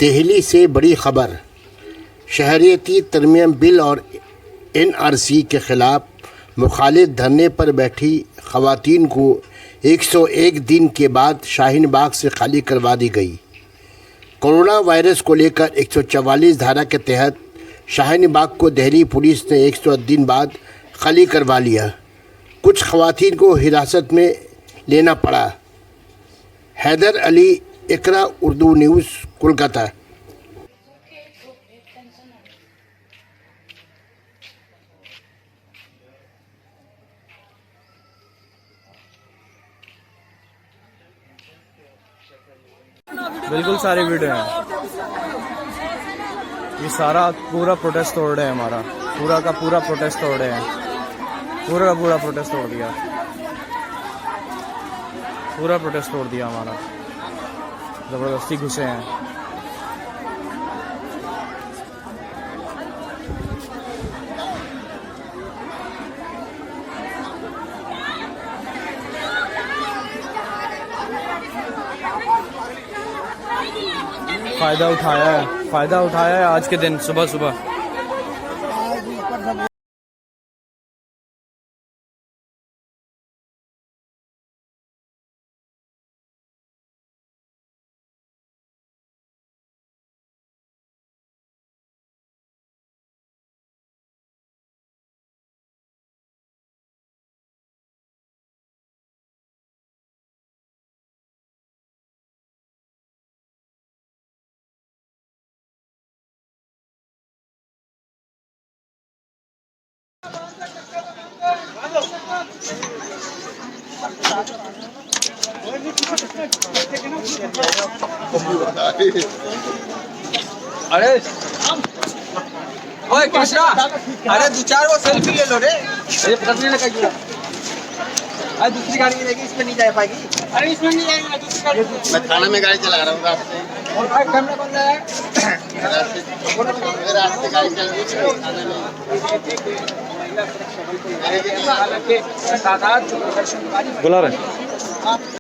दिल्ली से बड़ी खबर। शहरियती तरमीम बिल और NRC के ख़िलाफ़ मुखालिफ धरने पर बैठी ख़वातीन को 101 दिन के बाद शाहीन बाग से खाली करवा दी गई। कोरोना वायरस को लेकर 144 धारा के तहत शाहीन बाग को दिल्ली पुलिस ने 101 दिन बाद खाली करवा लिया। कुछ ख़वातीन को हिरासत में लेना पड़ा। हैदर अली, इकरा उर्दू न्यूज़, कोलकाता। बिल्कुल सारी वीडियो है। ये सारा पूरा प्रोटेस्ट तोड़ रहे हैं, हमारा पूरा का पूरा प्रोटेस्ट तोड़ रहे हैं, पूरा का पूरा प्रोटेस्ट तोड़ दिया, पूरा प्रोटेस्ट तोड़ दिया हमारा। जबरदस्ती घुसे हैं। फायदा उठाया है आज के दिन सुबह सुबह। अरे ओए कृष्णा, अरे 2-4 वो सेल्फी ले लो रे। अरे पकड़ने लगा ये। अरे दूसरी गाड़ी लेगी, इसमें नहीं जा पाएगी। अरे इसमें नहीं जाएगा, दूसरी गाड़ी। मैं थाना में गाड़ी चला रहा हूँ रास्ते। और भाई कैमरा बंद है। रास्ते गाड़ी चल रही है थाने में। बुला रहे।